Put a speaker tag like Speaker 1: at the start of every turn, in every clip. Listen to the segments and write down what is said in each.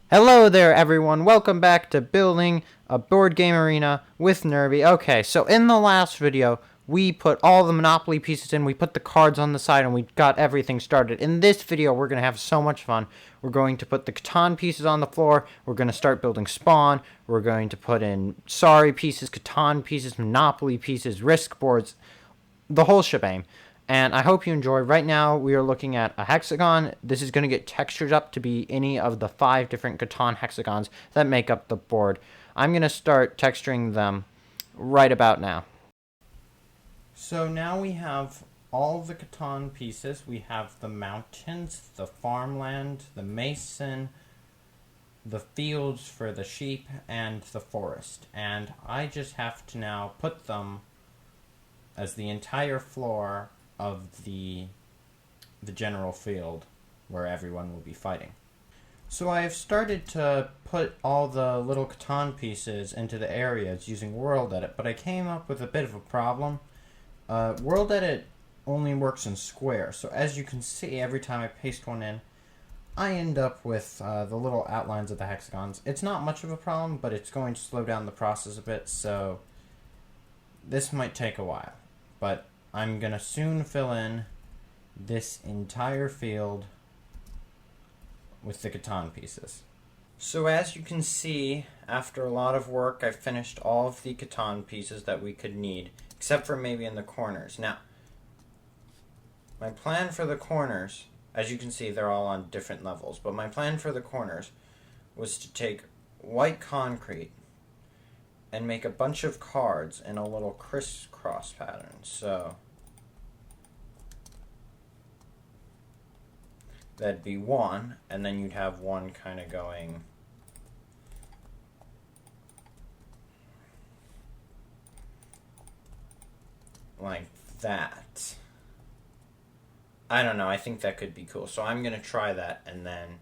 Speaker 1: Hello there, everyone. Welcome back to Building a Board Game Arena with Nerby. Okay, so in the last video, we put all the Monopoly pieces in, we put the cards on the side, and we got everything started. In this video, we're going to have so much fun. We're going to put the Catan pieces on the floor, we're going to start building Spawn, we're going to put in Sorry pieces, Catan pieces, Monopoly pieces, Risk boards, the whole shebang. And I hope you enjoy. Right now, we are looking at a hexagon. This is going to get textured up to be any of the 5 different Catan hexagons that make up the board. I'm going to start texturing them right about now. So now we have all the Catan pieces. We have the mountains, the farmland, the mason, the fields for the sheep, and the forest. And I just have to now put them as the entire floor of the general field where everyone will be fighting. So I have started to put all the little Catan pieces into the areas using World Edit, but I came up with a bit of a problem. World Edit only works in squares, so as you can see, every time I paste one in, I end up with the little outlines of the hexagons. It's not much of a problem, but it's going to slow down the process a bit, so this might take a while. But I'm going to soon fill in this entire field with the Catan pieces. So as you can see, after a lot of work, I've finished all of the Catan pieces that we could need, except for maybe in the corners. Now, my plan for the corners, as you can see, they're all on different levels, but my plan for the corners was to take white concrete and make a bunch of cards in a little crisscross pattern. So that'd be one, and then you'd have one kind of going like that. I don't know, I think that could be cool. So I'm going to try that, and then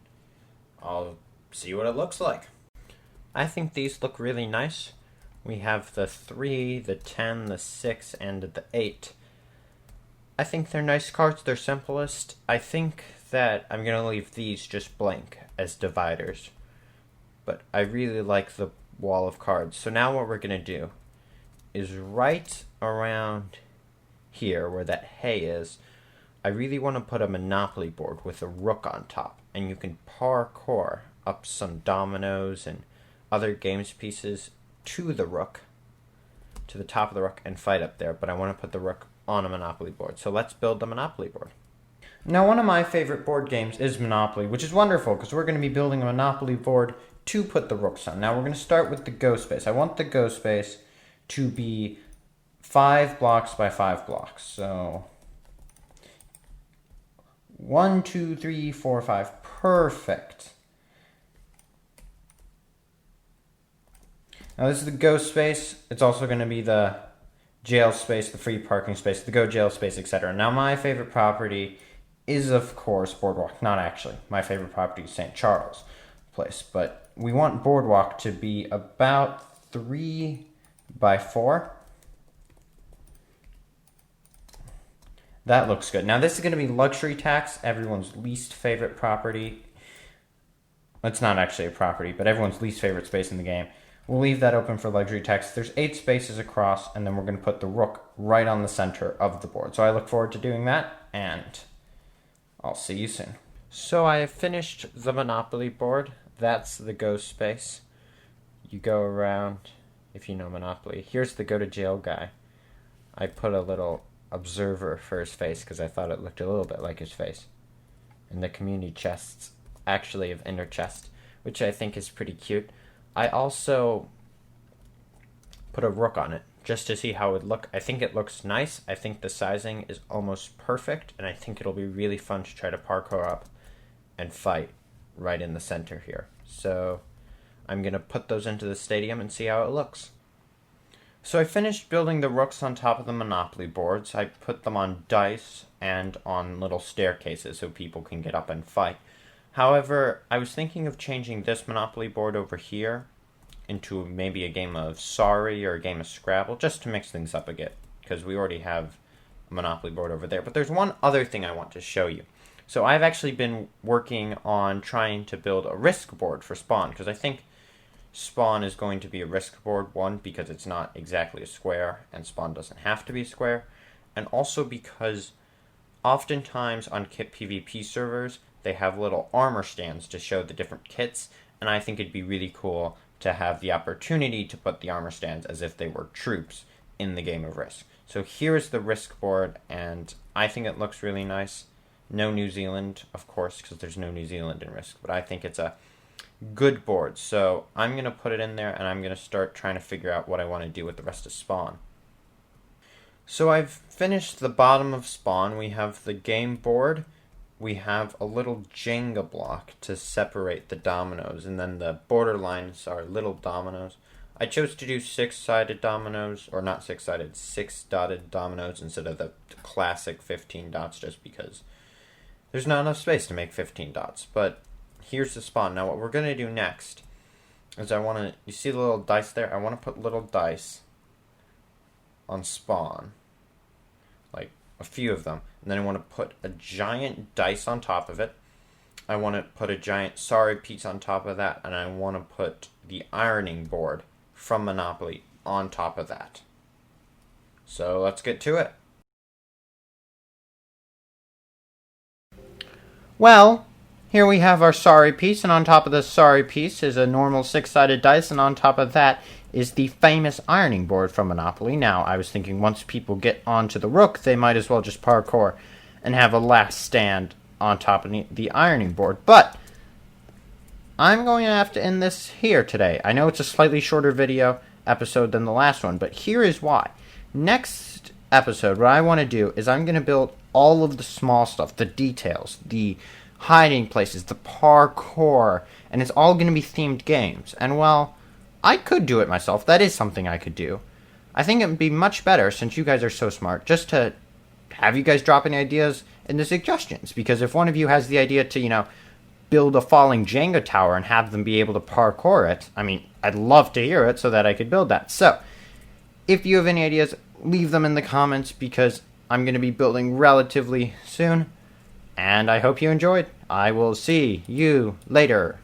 Speaker 1: I'll see what it looks like. I think these look really nice. We have the 3, the 10, the 6, and the 8. I think they're nice cards. They're simplest. I think that I'm going to leave these just blank as dividers. But I really like the wall of cards. So now what we're going to do is right around here where that hay is, I really want to put a Monopoly board with a rook on top. And you can parkour up some dominoes and other games pieces to the rook, to the top of the rook, and fight up there. But I want to put the rook on a Monopoly board. So let's build the Monopoly board. Now, one of my favorite board games is Monopoly, which is wonderful because we're going to be building a Monopoly board to put the rooks on. Now, we're going to start with the go space. I want the go space to be 5 blocks by 5 blocks. So 1, 2, 3, 4, 5. Perfect. Now, this is the go space. It's also going to be the jail space, the free parking space, the go jail space, etc. Now, my favorite property is, of course, Boardwalk. Not actually. My favorite property is St. Charles Place. But we want Boardwalk to be about 3 by 4. That looks good. Now, this is going to be Luxury Tax, everyone's least favorite property. It's not actually a property, but everyone's least favorite space in the game. We'll leave that open for Luxury Tax. There's 8 spaces across, and then we're going to put the rook right on the center of the board. So I look forward to doing that, and I'll see you soon. So I have finished the Monopoly board. That's the go space. You go around, if you know Monopoly. Here's the go to jail guy. I put a little observer for his face because I thought it looked a little bit like his face. And the community chests actually have inner chest, which I think is pretty cute. I also put a rook on it just to see how it would look. I think it looks nice. I think the sizing is almost perfect, and I think it'll be really fun to try to parkour up and fight right in the center here. So I'm going to put those into the stadium and see how it looks. So I finished building the rooks on top of the Monopoly boards. I put them on dice and on little staircases so people can get up and fight. However, I was thinking of changing this Monopoly board over here into maybe a game of Sorry or a game of Scrabble, just to mix things up a bit, because we already have a Monopoly board over there. But there's one other thing I want to show you. So I've actually been working on trying to build a risk board for Spawn, because I think Spawn is going to be a risk board, one, because it's not exactly a square, and Spawn doesn't have to be a square, and also because oftentimes on kit PvP servers, they have little armor stands to show the different kits, and I think it'd be really cool to have the opportunity to put the armor stands as if they were troops in the game of Risk. So here's the Risk board, and I think it looks really nice. No New Zealand, of course, because there's no New Zealand in Risk, but I think it's a good board. So I'm going to put it in there, and I'm going to start trying to figure out what I want to do with the rest of Spawn. So I've finished the bottom of Spawn. We have the game board. We have a little Jenga block to separate the dominoes, and then the borderlines are little dominoes. I chose to do 6-sided dominoes, or not 6-sided, 6-dotted dominoes instead of the classic 15 dots, just because there's not enough space to make 15 dots. But here's the Spawn. Now what we're going to do next is you see the little dice there? I want to put little dice on Spawn, like a few of them, and then I want to put a giant dice on top of it. I want to put a giant sorry piece on top of that, and I want to put the ironing board from Monopoly on top of that. So let's get to it. Well, here we have our sorry piece, and on top of the sorry piece is a normal 6-sided dice, and on top of that is the famous ironing board from Monopoly. Now, I was thinking once people get onto the rook, they might as well just parkour and have a last stand on top of the ironing board. But I'm going to have to end this here today. I know it's a slightly shorter video episode than the last one, but here is why. Next episode, what I want to do is I'm going to build all of the small stuff, the details, the hiding places, the parkour, and it's all going to be themed games. And well, I could do it myself. That is something I could do. I think it would be much better, since you guys are so smart, just to have you guys drop any ideas in the suggestions. Because if one of you has the idea to, build a falling Jenga tower and have them be able to parkour it, I mean, I'd love to hear it so that I could build that. So, if you have any ideas, leave them in the comments, because I'm going to be building relatively soon. And I hope you enjoyed. I will see you later.